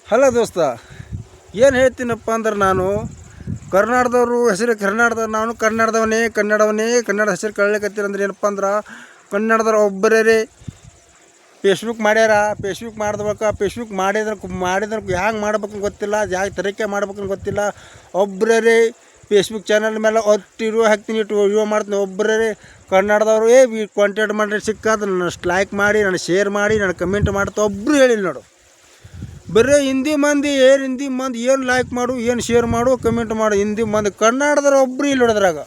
Hello ದೋಸ್ತ, ಏನು ಹೇಳ್ತೀನಪ್ಪ ಅಂದ್ರೆ ನಾನು ಕರ್ನಾಟಕದವರು ಹೆಸರು ಕರ್ನಾಟಕದವ್ರು, ನಾನು ಕನ್ನಡ ಹೆಸರು ಕಳ್ಲಿಕತ್ತೀರ ಅಂದ್ರೆ ಏನಪ್ಪ ಅಂದ್ರೆ ಕನ್ನಡದವ್ರು ಒಬ್ಬರೇ ಫೇಸ್ಬುಕ್ ಮಾಡ್ಯಾರ. ಫೇಸ್ಬುಕ್ ಫೇಸ್ಬುಕ್ ಮಾಡಿದ್ರೆ ಹ್ಯಾಂಗೆ ಮಾಡ್ಬೇಕಂತ ಗೊತ್ತಿಲ್ಲ, ಯಾವ ತರೀಕೆ ಮಾಡ್ಬೇಕಂತ ಗೊತ್ತಿಲ್ಲ. ಒಬ್ಬರೇ ಫೇಸ್ಬುಕ್ ಚಾನಲ್ ಮೇಲೆ ಒಟ್ಟು ಹಾಕ್ತೀನಿ, ವಿಡಿಯೋ ಮಾಡ್ತೀನಿ. ಒಬ್ಬರೇ ಕನ್ನಡದವರು ಕಾಂಟ್ಯಾಕ್ಟ್ ಮಾಡಿ ಸಿಕ್ಕಾದ ನನ್ನ ಲೈಕ್ ಮಾಡಿ, ನಾನು ಶೇರ್ ಮಾಡಿ, ನಾನು ಕಮೆಂಟ್ ಮಾಡ್ತಾ ಒಬ್ಬರು ಹೇಳಿಲ್ಲ ನೋಡು. ಬರೀ ಹಿಂದಿ ಮಂದಿ ಏನು ಲೈಕ್ ಮಾಡು, ಏನು ಶೇರ್ ಮಾಡು, ಕಮೆಂಟ್ ಮಾಡು. ಹಿಂದಿ ಮಂದಿ ಕನ್ನಡದವ್ರು ಒಬ್ಬರು ಇಲ್ಲಿ ಹೊಡೆದ್ರಾಗ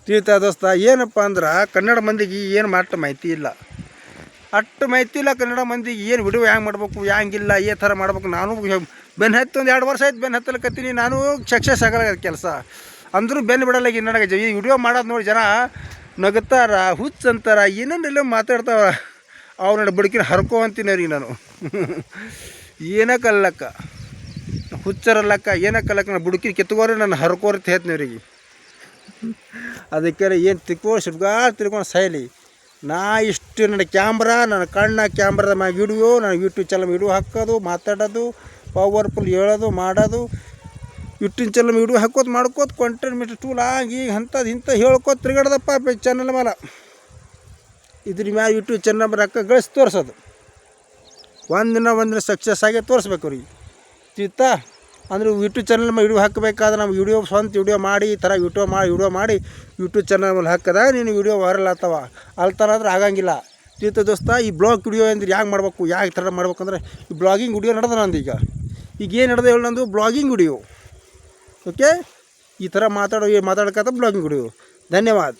ತಿಳಿತಾ ದೋಸ್ತ. ಏನಪ್ಪ ಅಂದ್ರೆ ಕನ್ನಡ ಮಂದಿಗೆ ಏನು ಮಾಹಿತಿ ಇಲ್ಲ, ಅಷ್ಟು ಮಾಹಿತಿ ಇಲ್ಲ. ಕನ್ನಡ ಮಂದಿಗೆ ಏನು ವಿಡಿಯೋ ಹ್ಯಾಂಗೆ ಮಾಡ್ಬೇಕು, ಹ್ಯಾಂಗಿಲ್ಲ, ಈ ಥರ ಮಾಡ್ಬೇಕು. ನಾನು ಬೆನ್ನು ಹತ್ತಿ ಒಂದು 2 ವರ್ಷ ಆಯ್ತು ಬೆನ್ನು ಹತ್ತಲಕತ್ತೀನಿ. ನಾನು ಸಕ್ಸಸ್ ಆಗಲ್ಲ ಕೆಲಸ ಅಂದರೂ ಬೆನ್ನು ಬಿಡಲ್ಲ. ನನಗೆ ಈ ವಿಡಿಯೋ ಮಾಡೋದು ನೋಡಿ ಜನ ನಗುತ್ತಾರ, ಹುಚ್ಚಂತಾರ, ಏನೇನೆಲ್ಲ ಮಾತಾಡ್ತಾವ. ಅವ್ರ ಬದುಕಿನ ಹರ್ಕೋ ಅಂತೀನಿ ಅವ್ರಿಗೆ ನಾನು. ಏನಕ್ಕಲ್ಲಕ್ಕ ಹುಚ್ಚರಲ್ಲಕ್ಕ, ಏನಕ್ಕಲ್ಲಕ್ಕ, ನಾನು ಬುಡುಕಿನ ಕಿತ್ಕೋರಿ ನಾನು ಹರ್ಕೋರಿ ಹೇಳ್ತೀನಿ ಅವ್ರಿಗೆ. ಅದಕ್ಕೆ ಏನು ತಿಳ್ಕೊಂಡು ಸೈಲಿ. ನಾ ಇಷ್ಟು ನನ್ನ ಕ್ಯಾಮ್ರಾ, ನನ್ನ ಕ್ಯಾಮ್ರಾದ ವಿಡಿಯೋ, ನಾನು ಯೂಟ್ಯೂಬ್ ಚಾನಲ್ ವಿಡಿಯೋ ಹಾಕೋದು, ಮಾತಾಡೋದು, ಪವರ್ಫುಲ್ ಹೇಳೋದು, ಮಾಡೋದು, ಯೂಟ್ಯೂಬ್ ಚಾನಲ್ ವಿಡಿಯೋ ಹಾಕೋದು, ಮಾಡ್ಕೋತ ಕಂಟೆಂಟ್ ಟೂಲ್ ಆಗಿ ಇಂಥ ಹೇಳ್ಕೋತ ತಿರುಗಾಡ್ದಪ್ಪ ಚಾನಲ್ ಮೇಲೆ. ಇದ್ರ ಮ್ಯಾಲ ಯೂಟ್ಯೂಬ್ ಚಾನಲ್ ರೊಕ್ಕ ಗಳಿಸಿ ತೋರಿಸೋದು, ಒಂದಿನ ಸಕ್ಸಸ್ ಆಗಿ ತೋರಿಸ್ಬೇಕು ಅವ್ರಿಗೆ. ಚಿತ್ತಾ ಅಂದ್ರೆ ಯೂಟ್ಯೂಬ್ ಚಾನಲ್ ಮೇಲೆ ವಿಡಿಯೋ ಹಾಕಬೇಕಾದ್ರೆ ನಾವು ಸ್ವಂತ ವಿಡಿಯೋ ಮಾಡಿ, ಈ ಥರ ವಿಡಿಯೋ ಮಾಡಿ ಯೂಟ್ಯೂಬ್ ಚಾನಲ್ ಮೇಲೆ ಹಾಕಿದಾಗ ನೀನು ವಿಡಿಯೋ ವೈರಲ್ ಆಗ್ತಾವ. ಅಲ್ತಾರಾದ್ರೆ ಆಗಂಗಿಲ್ಲ. ಚಿತ್ತ ದೋಸ್ತ, ಈ ಬ್ಲಾಗ್ ವಿಡಿಯೋ ಅಂದ್ರೆ ಹ್ಯಾಂಗೆ ಮಾಡ್ಬೇಕು, ಯಾವ ಥರ ಮಾಡ್ಬೇಕಂದ್ರೆ ಈ ಬ್ಲಾಗಿಂಗ್ ವಿಡಿಯೋ ನಡೆದ ನಂದು ಈಗ ಏನು ನಡೆದ ಹೇಳಿ, ನಂದು ಬ್ಲಾಗಿಂಗ್ ವಿಡಿಯೋ. ಓಕೆ, ಈ ಥರ ಮಾತಾಡ್ಕೊತ ಬ್ಲಾಗಿಂಗ್ ವಿಡಿಯೋ. ಧನ್ಯವಾದ.